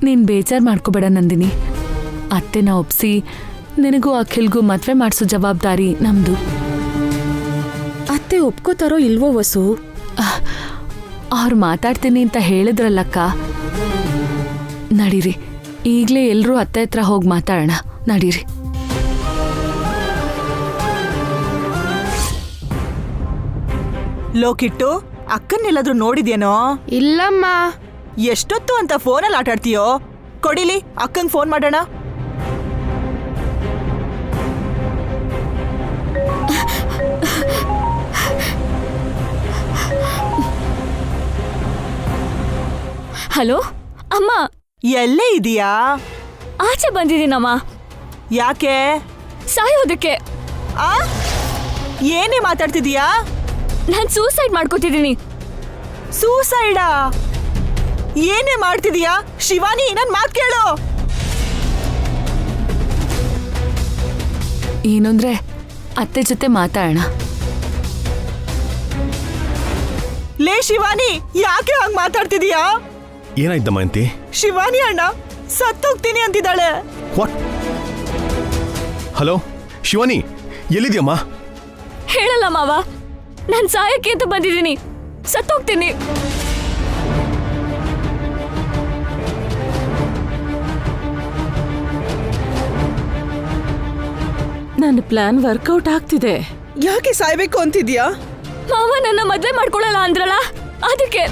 ನೀನ್ ಬೇಜಾರ್ ಮಾಡ್ಕೋಬೇಡ ನಂದಿನಿ. ಅತ್ತೆನ ಒಪ್ಸಿ ನಿನಗೂ ಅಖಿಲ್ಗೂ ಮದ್ವೆ ಮಾಡಿಸೋ ಜವಾಬ್ದಾರಿ ನಮ್ದು. ಅತ್ತೆ ಒಪ್ಕೋತಾರೋ ಇಲ್ವೋ ವಸು? ಅವ್ರು ಮಾತಾಡ್ತೀನಿ ಅಂತ ಹೇಳಿದ್ರಲ್ಲಕ್ಕ. ನಡೀರಿ, ಈಗ್ಲೇ ಎಲ್ರೂ ಅತ್ತೆ ಹತ್ರ ಹೋಗಿ ಮಾತಾಡೋಣ. ನಡೀರಿ. ಲೋಕಿಟ್ಟು, ಅಕ್ಕನ್ನೆಲ್ಲಾದ್ರೂ ನೋಡಿದ್ಯೇನೋ? ಇಲ್ಲಮ್ಮ. ಎಷ್ಟೊತ್ತು ಅಂತ ಫೋನಲ್ಲಿ ಆಟಾಡ್ತೀಯೋ? ಕೊಡಿಲಿ, ಅಕ್ಕಂಗ್ ಫೋನ್ ಮಾಡೋಣ. ಹಲೋ ಅಮ್ಮ. ಎಲ್ಲೇ ಇದೀಯಾ? ಆಚೆ ಬಂದಿದ್ದೀನಮ್ಮ. ಯಾಕೆ? ಸಾಯೋದಕ್ಕೆ. ಆ ಏನೇ ಮಾತಾಡ್ತಿದೀಯಾ? ನಾನು ಸೂಸೈಡ್ ಮಾಡ್ಕೋತಿದ್ದೀನಿ. ಸೂಸೈಡಾ? ಏನೇ ಮಾಡ್ತಿದೀಯಾ? ಶಿವಾನಿ, ನನ್ ಮಾತ್ ಕೇಳು. ಏನಂದ್ರೆ ಅತ್ತೆ ಜೊತೆ ಮಾತಾಡೋಣ. ಲೇ ಶಿವಾನಿ, ಯಾಕೆ ಹಂಗ್ ಮಾತಾಡ್ತಿದೀಯಾ? ಏನಾಯ್ತು ದಮಯಂತಿ? ಶಿವಾನಿ ಅಣ್ಣ ಸತ್ತೋಗ್ತೀನಿ ಅಂತಿದ್ದಾಳೆ. ವಾಟ್? ಹಲೋ ಶಿವಾನಿ, ಎಲ್ಲಿದ್ಯಮ್ಮ? ಹೇಳಲ್ಲ ಮಾವ, ನಾನು ಸಾಯಕ್ಕೆ ಅಂತ ಬಂದಿದ್ದೀನಿ. ಸತ್ತೋಗ್ತೀನಿ. ನನ್ನ ಪ್ಲಾನ್ ವರ್ಕೌಟ್ ಆಗ್ತಿದೆ. ಯಾಕೆ ಸಾಯ್ಬೇಕು ಅಂತಿದ್ಯಾ? ಮಾವ ನನ್ನ ಮದ್ವೆ ಮಾಡ್ಕೊಳ್ಳಲ್ಲ ಅಂದ್ರಲ್ಲ, ಅದಕ್ಕೆ.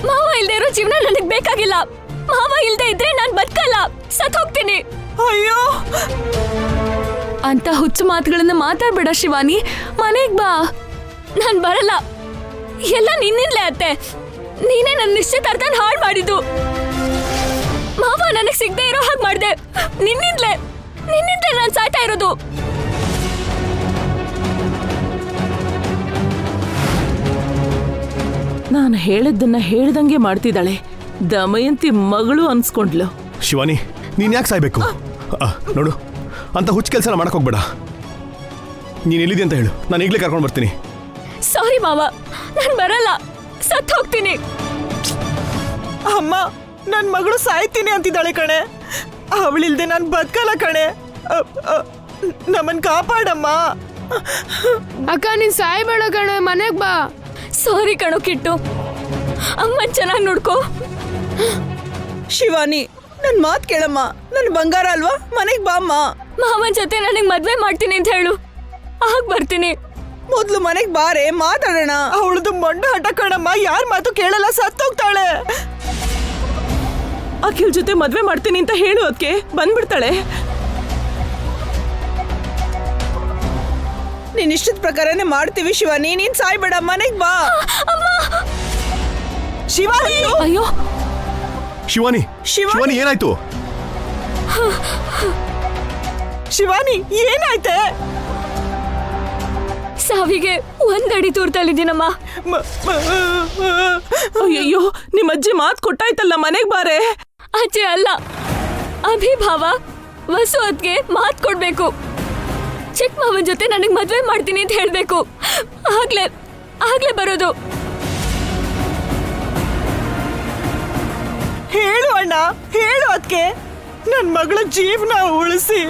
ಮಾವ ಇಲ್ದೇ ಇರೋ ಜೀವನ ನನಗ್ ಬೇಕಾಗಿಲ್ಲ. ಮಾವ ಇಲ್ದೇ ಇದ್ರೆ ನಾನ್ ಬದುಕಲ್ಲ, ಸತ್ ಹೋಗ್ತೀನಿ. ಅಯ್ಯೋ, ಅಂತ ಹುಚ್ಚು ಮಾತುಗಳನ್ನ ಮಾತಾಡ್ಬೇಡ ಶಿವಾನಿ. ಮನೆಗ್ ಬಾ. ನಾನ್ ಬರಲ್ಲ. ಎಲ್ಲ ನಿನ್ನಿಂದಲೇ ಅತ್ತೆ. ನೀನೇ ನನ್ನ ನಿಶ್ಚಿತಾರ್ಥನ ಹಾಳು ಮಾಡಿದ್ದು. ಮಾವ ನನಗ್ ಸಿಗದೆ ಇರೋ ಹಾಗೆ ಮಾಡ್ದೆ. ನಿನ್ನಿಂದಲೇ ನಾನ್ ಸಾಯ್ತಾ ಇರೋದು. ನಾನು ಹೇಳಿದ್ದನ್ನ ಹೇಳ್ದಂಗೆ ಮಾಡ್ತಿದ್ದಾಳೆ. ದಮಯಂತಿ ಮಗಳು ಅನ್ಸ್ಕೊಂಡ್ಲು. ಶಿವಾನಿ, ನೀನ್ ಯಾಕೆ ಸಾಯ್ಬೇಕು? ನೋಡು, ಅಂತ ಹುಚ್ಚು ಕೆಲಸ ಮಾಡಕ್ ಹೋಗ್ಬೇಡ. ನೀನ್ ಎಲ್ಲಿದೆ ಅಂತ ಹೇಳು, ನಾನು ಈಗಲೇ ಕರ್ಕೊಂಡು ಬರ್ತೀನಿ. ಸಾರಿ ಮಾವ, ನಾನ್ ಬರಲ್ಲ, ಸತ್ ಹೋಗ್ತೀನಿ. ಅಮ್ಮ, ನನ್ ಮಗಳು ಸಾಯ್ತೀನಿ ಅಂತಿದ್ದಾಳೆ ಕಣೆ. ಅವಳಿಲ್ದೆ ನಾನ್ ಬದುಕಲ್ಲ ಕಣೆ. ನಮ್ಮನ್ ಕಾಪಾಡಮ್ಮ. ಅಕ್ಕ ನೀನ್ ಸಾಯ್ಬೇಡ ಕಣೆ, ಮನೆಗ್ ಬಾ. ಸಾರಿ ಕಣೋ ಕಿಟ್ಟು, ಅಮ್ಮನ್ ಚೆನ್ನಾಗಿ ನೋಡ್ಕೋ. ಶಿವಾನಿ, ನನ್ ಮಾತ್ ಕೇಳಮ್ಮ. ನನ್ ಬಂಗಾರ ಅಲ್ವಾ, ಮನೆಗ್ ಬಾ ಅಮ್ಮ. ಮಾವನ್ ಜೊತೆ ನನಗ್ ಮದ್ವೆ ಮಾಡ್ತೀನಿ ಅಂತ ಹೇಳು, ಆಗ ಬರ್ತೀನಿ. ಮೊದ್ಲು ಮನೆಗ್ ಬಾರೆ, ಮಾತಾಡೋಣ. ಅವಳದು ಮೊಂಡ ಹಠ ಕಣಮ್ಮ, ಯಾರ್ ಮಾತು ಕೇಳಲ್ಲ, ಸತ್ತೋಗ್ತಾಳೆ. ಅಖಿಲ್ ಜೊತೆ ಮದ್ವೆ ಮಾಡ್ತೀನಿ ಅಂತ ಹೇಳು, ಅದಕ್ಕೆ ಬಂದ್ಬಿಡ್ತಾಳೆ. ನೀನ್ ಇಷ್ಟದ ಪ್ರಕಾರನೇ ಮಾಡ್ತೀವಿ ಶಿವಾನಿ, ನೀನ್ ಸಾಯ್ಬೇಡ, ಮನೆಗ್ ಬಾ. ಶಿವಾನಿ, ಅಯ್ಯೋ ಶಿವಾನಿ, ಶಿವಾನಿ ಏನಾಯ್ತು? ಶಿವಾನಿ ಏನಾಯ್ತೆ? ಸಾವಿಗೆ ಒಂದಡಿ ತೂರ್ತಲ್ಲಿದ್ದೀನಮ್ಮ. ಅಯ್ಯಯ್ಯೋ, ನಿಮ್ಮ ಅಜ್ಜಿ ಮಾತ್ ಕೊಟ್ಟಾಯ್ತಲ್ಲ, ಮನೆಗ್ ಬಾರೆ. ಅಜ್ಜಿ ಅಲ್ಲ, ಅಭಿಭಾವ. ವಸು ಅದ್ಗೆ ಮಾತ್ ಕೊಡ್ಬೇಕು. ಚಿಕ್ಕ ಮಾವನ್ ಜೊತೆ ನನಗ್ ಮದ್ವೆ ಮಾಡ್ತೀನಿ ಅಂತ ಹೇಳ್ಬೇಕು. ಆಗ್ಲೇ ಬರೋದು. ಹೇಳು ಅಣ್ಣ, ಹೇಳು ಅದ್ಕೆ. ನನ್ ಮಗಳ ಜೀವನ ಉಳಿಸಿ.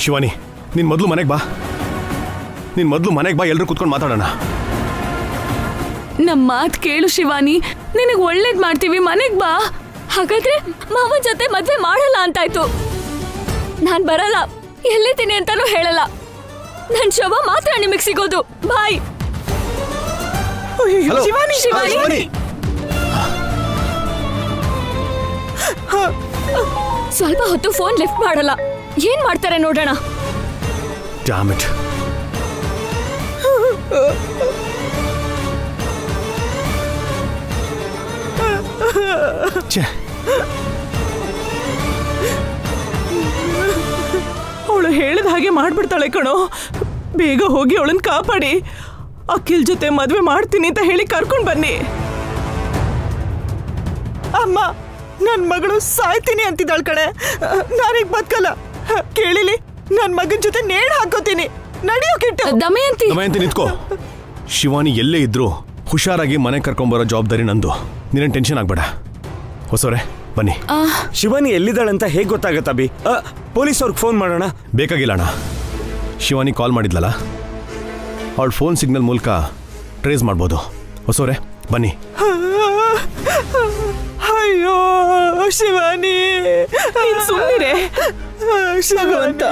ಶಿವಾನಿ, ನೀನ್ ಮೊದಲು ಮನೆಗೆ ಬಾ. ಎಲ್ಲರೂ ಕುತ್ಕೊಂಡು ಮಾತಾಡೋಣ. ನಮ್ ಮಾತ್ ಕೇಳು ಶಿವಾನಿ, ನಿನಗ್ ಒಳ್ಳೇದ್ ಮಾಡ್ತೀವಿ, ಮನೆಗ್ ಬಾ. ಹಾಗಾದ್ರೆ ಮಾವನ್ ಜೊತೆ ಮದ್ವೆ ಮಾಡಲ್ಲ ಅಂತಾಯ್ತು. ನಾನ್ ಬರಲ್ಲ, ಎಲ್ಲಿದ್ದೀನಿ ಅಂತಾನೂ ಹೇಳಲ್ಲ. ನನ್ ಶವ ಮಾತ್ರ ನಿಮಗ್ ಸಿಗೋದು. ಬಾಯ್. ಹಲೋ, ಶಿವಾನಿ, ಶಿವಾನಿ. ಸ್ವಲ್ಪ ಹೊತ್ತು ಫೋನ್ ಲಿಫ್ಟ್ ಮಾಡಲ್ಲ. ಏನ್ ಮಾಡ್ತಾರೆ ನೋಡೋಣ. Damn it. ಛೇ, ಅವಳು ಹೇಳಿದ ಹಾಗೆ ಮಾಡ್ಬಿಡ್ತಾಳೆ ಕಣೋ. ಬೇಗ ಹೋಗಿ ಅವಳನ್ನ ಕಾಪಾಡಿ. ಅಖಿಲ್ ಜೊತೆ ಮದ್ವೆ ಮಾಡ್ತೀನಿ ಅಂತ ಹೇಳಿ ಕರ್ಕೊಂಡ್ ಬನ್ನಿ. ಅಮ್ಮ, ನನ್ ಮಗಳು ಸಾಯ್ತೀನಿ ಅಂತಿದ್ದಾಳ ಕಣೆ. ನಾನೀಗ ಬದುಕಲ್ಲ. ಕೇಳಿಲಿ, ನನ್ ಮಗನ್ ಜೊತೆ ನೇಣು ಹಾಕೋತೀನಿ. ನಡೆಯೋ ಕಿಟ್ಟು. ದಮಯಂತಿ ನಿಂತ್ಕೋ. ಶಿವಾನಿ ಎಲ್ಲೇ ಇದ್ರು ಹುಷಾರಾಗಿ ಮನೆ ಕರ್ಕೊಂಬರೋ ಜವಾಬ್ದಾರಿ ನಂದು. ನೀನೇನು ಟೆನ್ಷನ್ ಆಗಬೇಡ. ಹೊಸವ್ರೆ ಬನ್ನಿ. ಶಿವಾನಿ ಎಲ್ಲಿದ್ದಾಳಂತ ಹೇಗೆ ಗೊತ್ತಾಗತ್ತ ಅಭಿ? ಪೊಲೀಸ್ ಅವ್ರಿಗೆ ಫೋನ್ ಮಾಡೋಣ. ಬೇಕಾಗಿಲ್ಲ ಅಣ್ಣ. ಶಿವಾನಿ ಕಾಲ್ ಮಾಡಿದ್ಲಲ್ಲ, ಅವಳ ಫೋನ್ ಸಿಗ್ನಲ್ ಮೂಲಕ ಟ್ರೇಸ್ ಮಾಡ್ಬೋದು. ಹೊಸವ್ರೆ ಬನ್ನಿ. ಅಯ್ಯೋ ಶಿವಾನಿ, ನೀನ್ ಸುಮ್ಮನೆ ಭಗವಂತ.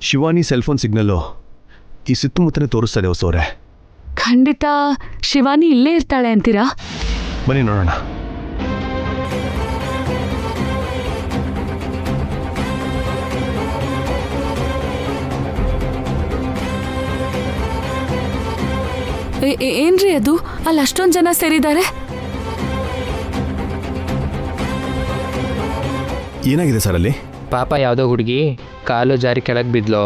ಶಿವಾನಿ ಸೆಲ್ಫೋನ್ ಸಿಗ್ನಲ್ಲು ಈ ಸುತ್ತಮುತ್ತಲೇ ತೋರಿಸ್ತದೆ ಹೊಸವ್ರೆ. ಖಂಡಿತ ಶಿವಾನಿ ಇಲ್ಲೇ ಇರ್ತಾಳೆ ಅಂತೀರಾ? ಬನ್ನಿ ನೋಡೋಣ. ಏನ್ರಿ ಅದು, ಅಲ್ಲಿ ಅಷ್ಟೊಂದು ಜನ ಸೇರಿದ್ದಾರೆ? ಏನಾಗಿದೆ ಸರ್ ಅಲ್ಲಿ? ಪಾಪ ಯಾವುದೋ ಹುಡುಗಿ ಕಾಲು ಜಾರಿ ಕೆಳಗೆ ಬಿದ್ಲೋ,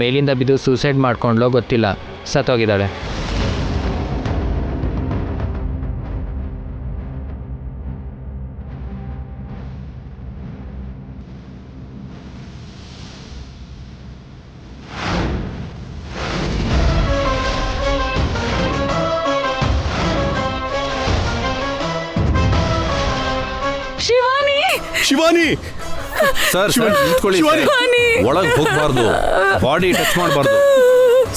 ಮೇಲಿಂದ ಬಿದ್ದು ಸೂಸೈಡ್ ಮಾಡ್ಕೊಂಡ್ಲೋ ಗೊತ್ತಿಲ್ಲ, ಸತ್ತೋಗಿದ್ದಾಳೆ. ಶಿವಾನಿ ಸರ್ ನಿಂತ್ಕೊಳ್ಳಿ. ಒಳಗೆ ಹೋಗಬಾರ್ದು, ಬಾಡಿ ಟಚ್ ಮಾಡಬಾರ್ದು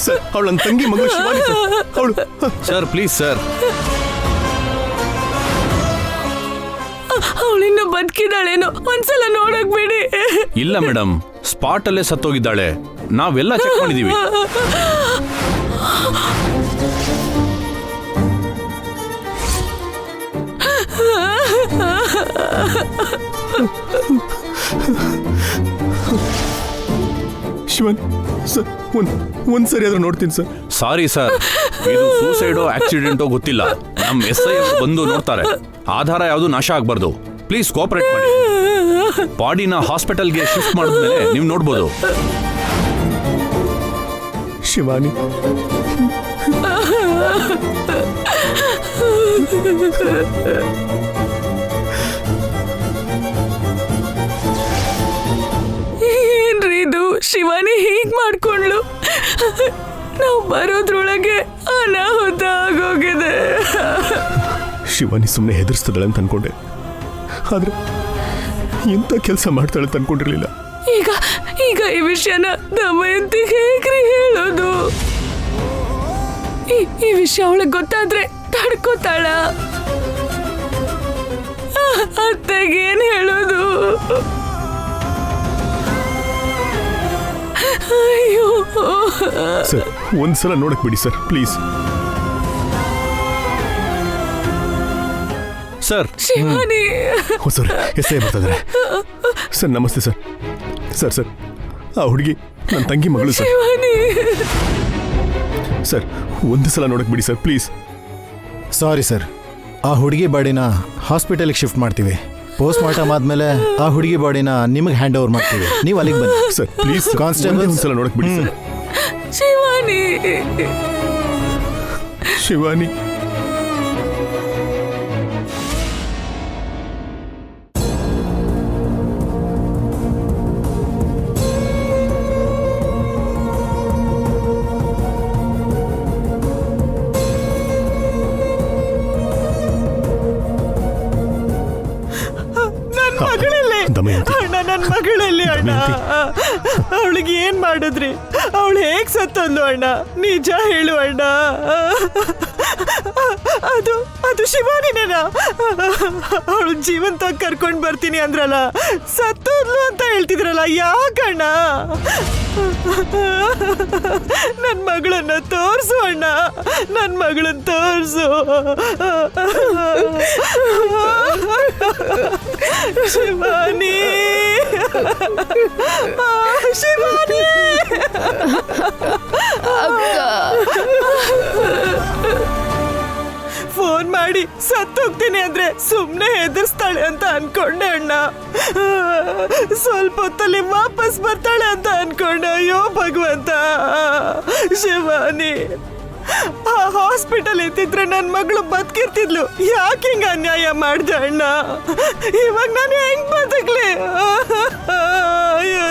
ಸರ್. ಅವಳ ನನ್ನ ತಂಗಿ ಮಗಳು ಶಿವಾನಿ ಸರ್. ಅವಳು ಸರ್ ಪ್ಲೀಸ್ ಸರ್. ಅವಳಿನ್ನು ಬದುಕಿದಾಳೇನೋ, ಒಂದ್ಸಲ ನೋಡಕ್ ಬಿಡಿ. ಇಲ್ಲ ಮೇಡಮ್, ಸ್ಪಾಟ್ ಅಲ್ಲೇ ಸತ್ತೋಗಿದ್ದಾಳೆ. ನಾವೆಲ್ಲ ಚೆಕ್ ಮಾಡಿದೀವಿ. ಶಿವನ್ ಸರ್, ಒಂದ್ಸರಿ ಆದ್ರೂ ನೋಡ್ತೀನಿ ಸರ್. ಸಾರಿ ಸರ್, ಇದು ಸೂಸೈಡೋ ಆಕ್ಸಿಡೆಂಟೋ ಗೊತ್ತಿಲ್ಲ. ನಮ್ಮ SI ಅವರು ಬಂದು ನೋಡ್ತಾರೆ. ಆಧಾರ ಯಾವುದು ನಾಶ ಆಗ್ಬಾರ್ದು. ಪ್ಲೀಸ್ ಕೋಆಪರೇಟ್ ಮಾಡಿ. ಬಾಡಿನ ಹಾಸ್ಪಿಟಲ್ಗೆ ಶಿಫ್ಟ್ ಮಾಡಿದ್ಮೇಲೆ ನೀವು ನೋಡ್ಬೋದು. ಶಿವಾನಿ ಏನ್ರಿ ಇದು, ಶಿವಾನಿ ಹೀಗ್ ಮಾಡ್ಕೊಂಡ್ಲು? ನಾವು ಬರೋದ್ರೊಳಗೆ ಅನಾಹುತ ಆಗೋಗಿದೆ. ಶಿವಾನಿ ಸುಮ್ಮನೆ ಹೆದರ್ಸ್ತದಳೆ ಅಂತ ಅನ್ಕೊಂಡೆ, ಆದ್ರೆ ಎಂತ ಕೆಲಸ ಮಾಡ್ತಾಳೆ ಅಂತ ಅನ್ಕೊಂಡಿರ್ಲಿಲ್ಲ. ಈಗ ಈ ವಿಷಯನ ದಮಯಂತಿ ಹೇಗ್ರಿ ಹೇಳೋದು? ಈ ವಿಷಯ ಅವಳಿಗೆ ಗೊತ್ತಾದ್ರೆ ತಡ್ಕೋತಾಳ? ಅತ್ತೆಗೇನ್ ಹೇಳೋದು? ಅಯ್ಯೋ ಸರ್, ಒಂದ್ಸಲ ನೋಡಕ್ ಬಿಡಿ sir please. Sir Shivani. Sir SI ಬರ್ತಿದ್ದಾರೆ ಸರ್. ನಮಸ್ತೆ ಸರ್. ಸರ್ ಆ ಹುಡುಗಿ ನನ್ನ ತಂಗಿ ಮಗಳು ಸರ್. ಶಿವಾನಿ ಸರ್ ಒಂದು ಸಲ ನೋಡಕ್ ಬಿಡಿ ಸರ್ ಪ್ಲೀಸ್. ಸಾರಿ ಸರ್, ಆ ಹುಡುಗಿ ಬಾಡಿನ ಹಾಸ್ಪಿಟಲ್ಗೆ ಶಿಫ್ಟ್ ಮಾಡ್ತೀವಿ. ಪೋಸ್ಟ್ ಮಾರ್ಟಮ್ ಆದ್ಮೇಲೆ ಆ ಹುಡುಗಿ ಬಾಡಿನ ನಿಮಗೆ ಹ್ಯಾಂಡ್ ಓವರ್ ಮಾಡ್ತೀವಿ. ನೀವು ಅಲ್ಲಿಗೆ ಬನ್ನಿ ಸರ್ ಪ್ಲೀಸ್. ಕಾನ್ಸ್ಟೇಬಲ್ ಒಂದ್ಸಲ ನೋಡಕ್ ಬಿಡಿ ಸರ್. ಶಿವಾನಿ ಶಿವಾನಿ ಅಣ್ಣ, ನನ್ನ ಮಗಳಲ್ಲಿ ಅಣ್ಣ, ಅವಳಿಗೆ ಏನ್ ಮಾಡಿದ್ರಿ? ಅವಳು ಹೇಗ್ ಸತ್ತಂದು ಅಣ್ಣ? ನಿಜ ಹೇಳು ಅಣ್ಣ. ಅದು ಶಿವಾನಿನೇನಾ? ಅವಳು ಜೀವಂತ ಕರ್ಕೊಂಡ್ ಬರ್ತೀನಿ ಅಂದ್ರಲ್ಲ, ಸತ್ತೋದ್ಲು ಅಂತ ಹೇಳ್ತಿದ್ರಲ್ಲ, ಯಾಕಣ್ಣ? ನನ್ ಮಗಳನ್ನ ತೋರ್ಸು ಅಣ್ಣ, ನನ್ ಮಗಳನ್ನ ತೋರ್ಸು. ಶಿವಾನಿ, ಶಿವಾನಿ. ಫೋನ್ ಮಾಡಿ ಸತ್ತೋಗ್ತೀನಿ ಅಂದ್ರೆ ಸುಮ್ನೆ ಹೆದರ್ಸ್ತಾಳೆ ಅಂತ ಅನ್ಕೊಂಡೆ ಅಣ್ಣ. ಸ್ವಲ್ಪ ಹೊತ್ತಲ್ಲಿ ವಾಪಸ್ ಬರ್ತಾಳೆ ಅಂತ ಅನ್ಕೊಂಡೆ. ಅಯ್ಯೋ ಭಗವಂತ, ಶಿವಾನಿ ಆ ಹಾಸ್ಪಿಟಲ್ ಇದ್ದಿದ್ರೆ ನನ್ನ ಮಗಳು ಬದುಕಿರ್ತಿದ್ಲು. ಯಾಕೆ ಹಿಂಗ ಅನ್ಯಾಯ ಮಾಡ್ದೆ ಅಣ್ಣ? ಇವಾಗ ನಾನು ಹೆಂಗ್ ಬದುಕ್ಲಿ? ಅಯ್ಯೋ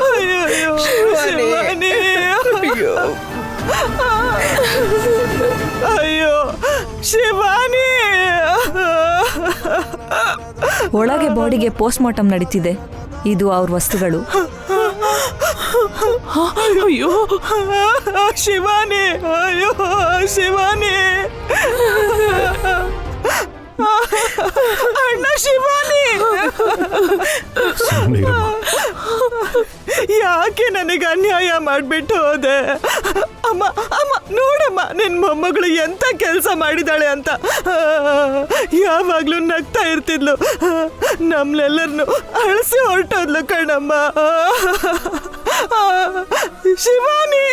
ಅಯ್ಯೋ ಶಿವಾನಿ, ಅಯ್ಯೋ ಶಿವಾನಿ. ಒಳಗೆ ಬಾಡಿಗೆ ಪೋಸ್ಟ್ ಮಾರ್ಟಮ್ ನಡೀತಿದೆ. ಇದು ಅವ್ರ ವಸ್ತುಗಳು. ಅಯ್ಯೋ ಶಿವಾನಿ, ಅಯ್ಯೋ ಶಿವಾನಿ, ಅಣ್ಣ ಶಿವಾನಿ, ಯಾಕೆ ನನಗೆ ಅನ್ಯಾಯ ಮಾಡ್ಬಿಟ್ಟು ಹೋದೆ? ಅಮ್ಮ ಅಮ್ಮ ನೋಡಮ್ಮ, ನಿನ್ ಮೊಮ್ಮಗಳು ಎಂತ ಕೆಲಸ ಮಾಡಿದಾಳೆ ಅಂತ. ಯಾವಾಗ್ಲೂ ನಗ್ತಾ ಇರ್ತಿದ್ಲು, ನಮ್ಲೆಲ್ಲರನ್ನು ಅಳಿಸಿ ಹೊರಟೋದ್ಲು ಕಣಮ್ಮ. ಶಿವಾನಿ,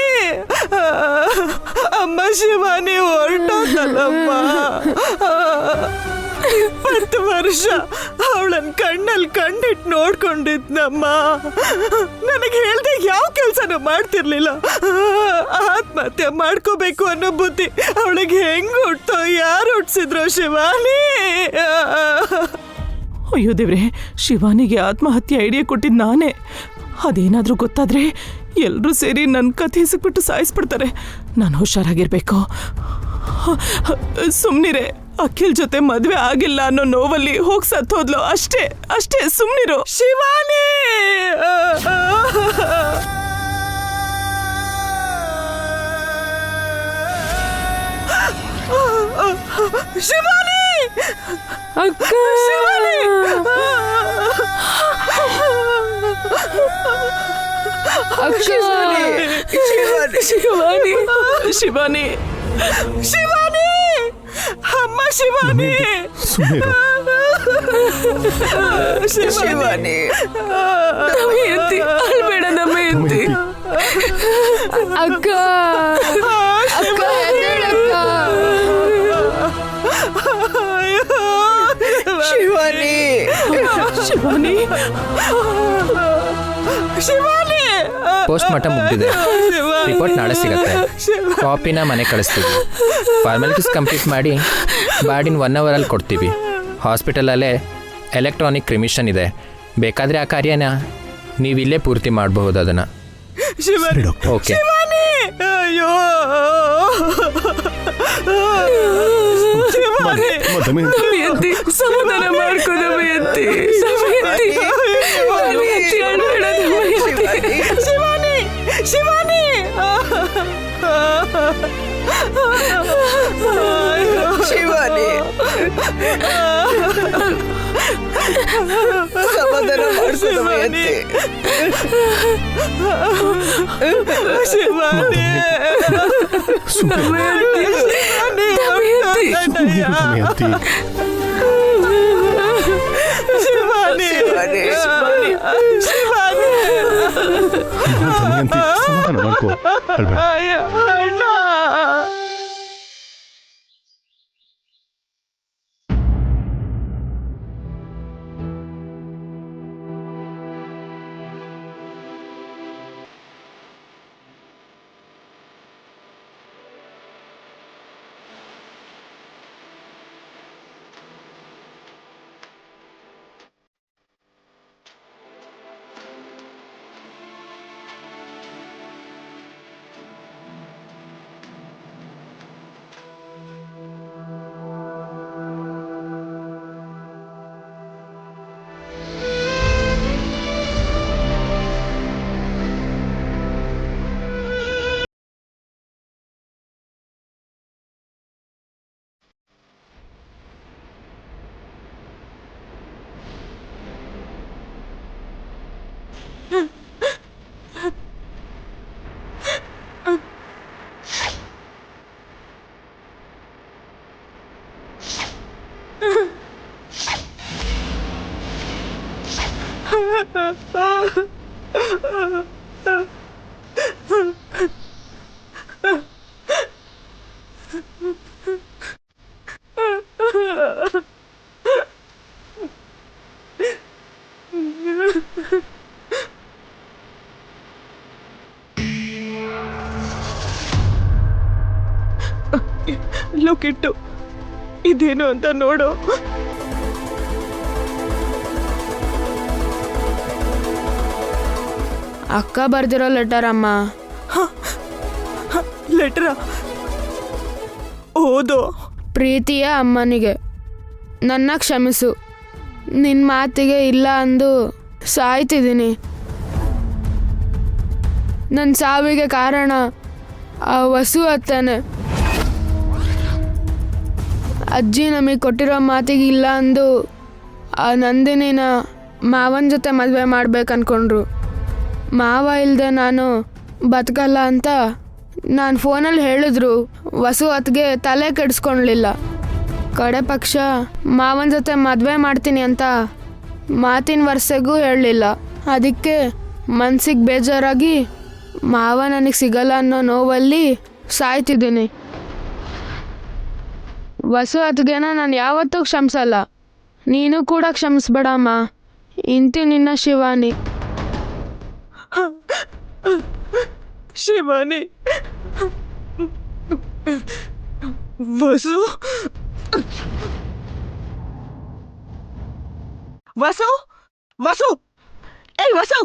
ಅಮ್ಮ ಶಿವಾನಿ ಹೊರಟೋದಲ್ಲಮ್ಮ. 20 ವರ್ಷ ಅವಳನ್ನ ಕಣ್ಣಲ್ಲಿ ಕಣ್ಣಿಟ್ಟು ನೋಡ್ಕೊಂಡಿದ್ನಮ್ಮ. ನನಗೆ ಹೇಳ್ದೆ ಯಾವ ಕೆಲಸನೂ ಮಾಡ್ತಿರ್ಲಿಲ್ಲ. ಆತ್ಮಹತ್ಯೆ ಮಾಡ್ಕೋಬೇಕು ಅನ್ನೋ ಬುದ್ಧಿ ಅವಳಿಗೆ ಹೆಂಗ್ ಹುಟ್ಟೋ, ಯಾರು ಹುಟ್ಟಿಸಿದ್ರು ಶಿವಾನಿ? ಅಯ್ಯೋ ದೇವ್ರೆ, ಶಿವಾನಿಗೆ ಆತ್ಮಹತ್ಯೆ ಐಡಿಯಾ ಕೊಟ್ಟಿದ್ದು ನಾನೇ. ಅದೇನಾದರೂ ಗೊತ್ತಾದ್ರೆ ಎಲ್ಲರೂ ಸೇರಿ ನನ್ನ ಕಥೆ ಹೆಸಕ್ಬಿಟ್ಟು ಸಾಯಿಸ್ಬಿಡ್ತಾರೆ. ನಾನು ಹುಷಾರಾಗಿರ್ಬೇಕು. ಸುಮ್ನಿರೆ, ಅಖಿಲ್ ಜೊತೆ ಮದ್ವೆ ಆಗಿಲ್ಲ ಅನ್ನೋ ನೋವಲ್ಲಿ ಹೋಗಿ ಸತ್ತೋದ್ಲು. ಅಷ್ಟೇ ಅಷ್ಟೇ, ಸುಮ್ನಿರು. ಶಿವಾನಿ, ಶಿವಾನಿ, ಅಕ್ಕ, ಶಿವಾನಿ, ಶಿವಾನಿ, ಶಿವಾನಿ, ಶಿವಾನಿ, ಶಿವಾನಿ, ಅಮ್ಮ ಶಿವಾನಿ, ಶಿವಾನಿ, ದಮಯಂತಿ, ಅಳ್ಬೇಡ ದಮಯಂತಿ. ಅಕ್ಕ, ಅಕ್ಕ ಎದ್ದೇಳಕ್ಕ. ಶಿವಾನಿ, ಶಿವಾನಿ, ಶಿವಾನಿ. ಪೋಸ್ಟ್ ಮಾರ್ಟಮ್ ಮುಗಿದಿದೆ. ರಿಪೋರ್ಟ್ ನಾಳೆ ಸಿಗತ್ತೆ. ಕಾಪಿನ ಮನೆ ಕಳಿಸ್ತೀವಿ. ಫಾರ್ಮಾಲಿಟೀಸ್ ಕಂಪ್ಲೀಟ್ ಮಾಡಿ ಬಾಡಿನ 1 ಅವರಲ್ಲಿ ಕೊಡ್ತೀವಿ. ಹಾಸ್ಪಿಟಲಲ್ಲೇ ಎಲೆಕ್ಟ್ರಾನಿಕ್ ಕ್ರಿಮಿಷನ್ ಇದೆ. ಬೇಕಾದರೆ ಆ ಕಾರ್ಯನ ನೀವಿಲ್ಲೇ ಪೂರ್ತಿ ಮಾಡಬಹುದು ಅದನ್ನು. ಓಕೆ. ಅಯ್ಯೋ ದಮಯಂತಿ, ಸಮಾಧಾನ ಮಾಡ್ಕೋ ದಮಯಂತಿ. ದಮಯಂತಿ, ದಮಯಂತಿ, ಅಳ್ಬೇಡ ದಮಯಂತಿ. ಶಿವಾನಿ, ಶಿವಾನಿ, ಶಿವಾನಿ, ಸಮಾಧಾನ ಮಾಡ್ಕೋ ದಮಯಂತಿ. ಶಿವಾನಿ, ದಮಯಂತಿ, ಶಿವಾನಿ, ಶಿವಾನಿ, ದಮಯಂತಿ, ಸಮಾಧಾನ ಮಾಡ್ಕೋ, ಅಳ್ಬೇಡ. ಅಣ್ಣ. ಲೋಕಿಟ್ಟು ಇದೇನು ಅಂತ ನೋಡು. ಅಕ್ಕ ಬರ್ದಿರೋ ಲೆಟರ್ ಅಮ್ಮ. ಲೆಟ್ರ ಓದೋ. ಪ್ರೀತಿಯ ಅಮ್ಮನಿಗೆ, ನನ್ನ ಕ್ಷಮಿಸು. ನಿನ್ನ ಮಾತಿಗೆ ಇಲ್ಲ ಅಂದು ಸಾಯ್ತಿದ್ದೀನಿ. ನನ್ನ ಸಾವಿಗೆ ಕಾರಣ ಆ ವಸು ಅತ್ತನೆ. ಅಜ್ಜಿ ನಮಗೆ ಕೊಟ್ಟಿರೋ ಮಾತಿಗೆ ಇಲ್ಲ ಅಂದು ಆ ನಂದಿನಿನ ಮಾವನ ಜೊತೆ ಮದುವೆ ಮಾಡ್ಬೇಕನ್ಕೊಂಡ್ರು. ಮಾವ ಇಲ್ಲದೆ ನಾನು ಬದುಕಲ್ಲ ಅಂತ ನಾನು ಫೋನಲ್ಲಿ ಹೇಳಿದ್ರು. ವಸು ಅತ್ಗೆ ತಲೆ ಕೆಡಿಸ್ಕೊಳ್ಲಿಲ್ಲ. ಕಡೆ ಪಕ್ಷ ಮಾವನ ಜೊತೆ ಮದುವೆ ಮಾಡ್ತೀನಿ ಅಂತ ಮಾತಿನ ವರ್ಷಗೂ ಹೇಳಲಿಲ್ಲ. ಅದಕ್ಕೆ ಮನ್ಸಿಗೆ ಬೇಜಾರಾಗಿ ಮಾವ ನನಗೆ ಸಿಗಲ್ಲ ಅನ್ನೋ ನೋವಲ್ಲಿ ಸಾಯ್ತಿದ್ದೀನಿ. ವಸು ಅತ್ಗೆನ ನಾನು ಯಾವತ್ತೂ ಕ್ಷಮಿಸಲ್ಲ. ನೀನು ಕೂಡ ಕ್ಷಮಿಸ್ಬೇಡಮ್ಮ. ಇಂತಿ ನಿನ್ನ ಶಿವಾನಿ. ಶಿವಾನಿ, ವಸು ವಸು ವಸು ಏಯ್ ವಸು,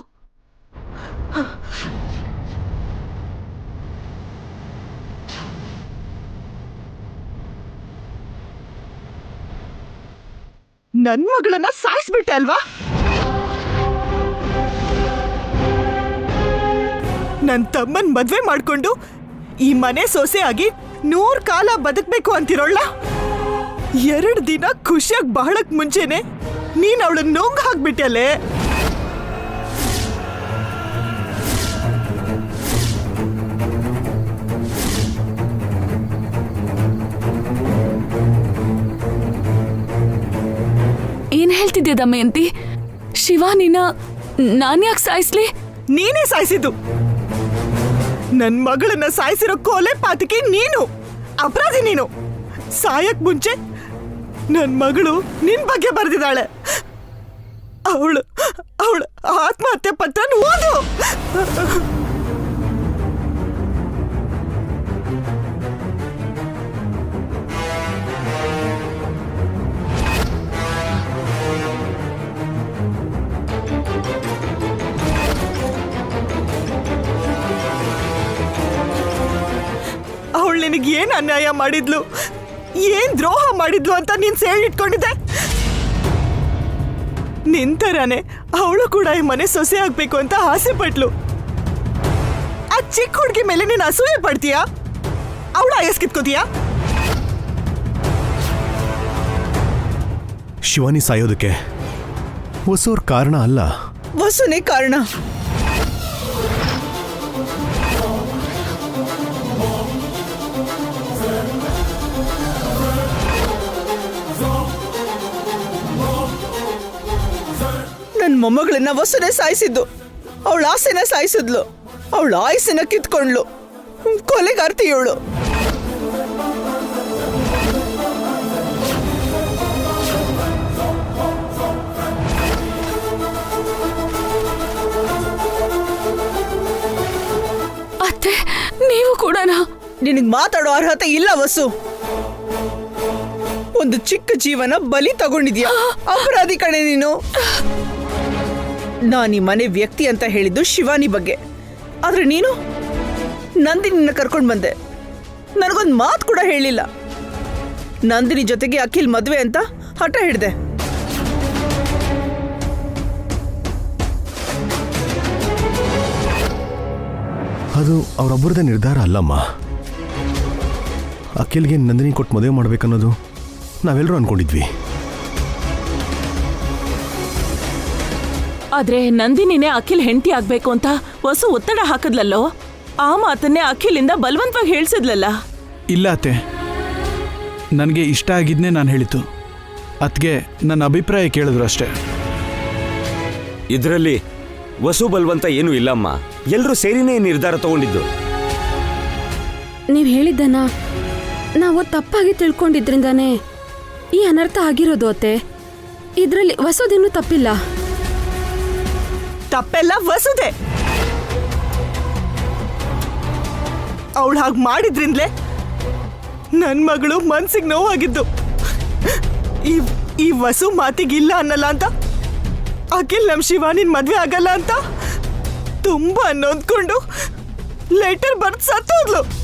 ನನ್ ಮಗಳನ್ನ ಸಾಯಿಸ್ಬಿಟ್ಟೆ ಅಲ್ವಾ? ನನ್ ತಮ್ಮನ್ ಮದ್ವೆ ಮಾಡ್ಕೊಂಡು ಈ ಮನೆ ಸೊಸೆ ಆಗಿ 100 ಕಾಲ ಬದುಕ್ಬೇಕು ಅಂತಿರೋಳ್ಳ. 2 ದಿನ ಖುಷಿಯಾಗಿ ಬಹಳಕ್ ಮುಂಚೆನೆ ನೀನ್ ಅವಳನ್ನ ನುಂಗ್ ಹಾಕ್ಬಿಟ್ಟಲೆ. ಏನ್ ಹೇಳ್ತಿದ್ದೆ ದಮಯಂತಿ? ಶಿವಾನಿನ ನಾನ್ಯಾಕೆ ಸಾಯಿಸ್ಲಿ? ನೀನೇ ಸಾಯಿಸಿದ್ದು. ನನ್ ಮಗಳನ್ನ ಸಾಯಿಸಿರೋ ಕೊಲೆ ಪಾತಕಿ ನೀನು, ಅಪರಾಧಿ ನೀನು. ಸಾಯಕ್ ಮುಂಚೆ ನನ್ ಮಗಳು ನಿನ್ ಬಗ್ಗೆ ಬರೆದಿದ್ದಾಳೆ. ಅವಳು ಆತ್ಮಹತ್ಯೆ ಪತ್ರ ಓದು. ಅವಳು ನಿನಗೆ ಏನ್ ಅನ್ಯಾಯ ಮಾಡಿದ್ಲು, ಏನ್ ದ್ರೋಹ ಮಾಡಿದ್ಲು ಅಂತ ನೀನ್ ಸೇಳಿಟ್ಕೊಂಡಿದ್ದೆ. ನಿಂತರಾನೆ ಅವಳು ಕೂಡ ಈ ಮನೆ ಸೊಸೆ ಆಗ್ಬೇಕು ಅಂತ ಆಸೆ ಪಟ್ಲು. ಆ ಚಿಕ್ಕ ಹುಡುಗಿ ಮೇಲೆ ನೀನ್ ಅಸೂಯೆ ಪಡ್ತೀಯಾ? ಅವಳ ಎಸ್ಕಿತ್ಕೋತೀಯಾ? ಶಿವಾನಿ ಸಾಯೋದಕ್ಕೆ ವಸುವ್ರ ಕಾರಣ ಅಲ್ಲ, ವಸುನೇ ಕಾರಣ. ನನ್ ಮೊಮ್ಮಗಳನ್ನ ವಸುನೆ ಸಾಯಿಸಿದ್ದು. ಅವಳ ಆಸೆನ ಸಾಯಿಸಿದ್ಲು. ಅವಳ ಆಯಸ್ಸನ್ನ ಕಿತ್ಕೊಂಡ್ಲು. ಕೊಲೆಗಾರ್ತಿ ಇವಳು. ಅತ್ತೆ, ನೀವು ಕೂಡನಾ? ನಿನಗ್ ಮಾತಾಡೋ ಅರ್ಹತೆ ಇಲ್ಲ ವಸು. ಒಂದು ಚಿಕ್ಕ ಜೀವನ ಬಲಿ ತಗೊಂಡಿದ್ಯಾ. ಅಪರಾಧಿ ಕಣೆ ನೀನು. ನಾನು ಈ ಮನೆ ವ್ಯಕ್ತಿ ಅಂತ ಹೇಳಿದ್ದು ಶಿವಾನಿ ಬಗ್ಗೆ. ಆದ್ರೆ ನೀನು ನಂದಿನಿನ ಕರ್ಕೊಂಡು ಬಂದೆ. ನನಗೊಂದು ಮಾತು ಕೂಡ ಹೇಳಿಲ್ಲ. ನಂದಿನಿ ಜೊತೆಗೆ ಅಖಿಲ್ ಮದುವೆ ಅಂತ ಹಠ ಹಿಡ್ದೆ. ಅದು ಅವರೊಬ್ಬರದೇ ನಿರ್ಧಾರ ಅಲ್ಲಮ್ಮ. ಅಖಿಲ್ಗೆ ನಂದಿನಿ ಕೊಟ್ಟು ಮದುವೆ ಮಾಡ್ಬೇಕನ್ನೋದು ನಾವೆಲ್ಲರೂ ಅನ್ಕೊಂಡಿದ್ವಿ. ಆದ್ರೆ ನಂದಿನಿನೇ ಅಖಿಲ್ ಹೆಂಡತಿ ಆಗ್ಬೇಕು ಅಂತ ವಸು ಒತ್ತಡ ಹಾಕದ್ಲಲ್ಲೋ. ಆ ಮಾತನ್ನೇ ಅಖಿಲಿಂದ ಬಲವಂತವಾಗಿ ಹೇಳ್ಸಿದ್ಲಲ್ಲ. ಇಲ್ಲ ಅತ್ತೆ, ನನಗೆ ಇಷ್ಟ ಆಗಿದ್ನೇ ನಾನು ಹೇಳಿತು. ಅದಕ್ಕೆ ನನ್ನ ಅಭಿಪ್ರಾಯ ಕೇಳಿದ್ರು ಅಷ್ಟೇ. ಇದರಲ್ಲಿ ವಸು ಬಲ್ವಂತ ಏನೂ ಇಲ್ಲಮ್ಮ. ಎಲ್ಲರೂ ಸೇರಿನೇ ನಿರ್ಧಾರ ತಗೊಂಡಿದ್ದು. ನೀವು ಹೇಳಿದ್ದನ್ನ ನಾವು ತಪ್ಪಾಗಿ ತಿಳ್ಕೊಂಡಿದ್ರಿಂದಾನೇ ಈ ಅನರ್ಥ ಆಗಿರೋದು ಅತ್ತೆ. ಇದರಲ್ಲಿ ವಸುದೇನು ತಪ್ಪಿಲ್ಲ. ತಪ್ಪೆಲ್ಲ ವಸುದೆ. ಅವಳು ಹಾಗೆ ಮಾಡಿದ್ರಿಂದಲೇ ನನ್ನ ಮಗಳು ಮನ್ಸಿಗೆ ನೋವಾಗಿದ್ದು. ಈ ವಸು ಮಾತಿಗಿಲ್ಲ ಅನ್ನಲ್ಲ ಅಂತ ಅಖಿಲ್ ನಮ್ಮ ಶಿವಾನಿನ್ ಮದ್ವೆ ಆಗಲ್ಲ ಅಂತ ತುಂಬಾ ನೊಂದ್ಕೊಂಡು ಲೆಟರ್ ಬರ್ದು ಸತ್ತೋದ್ಲು.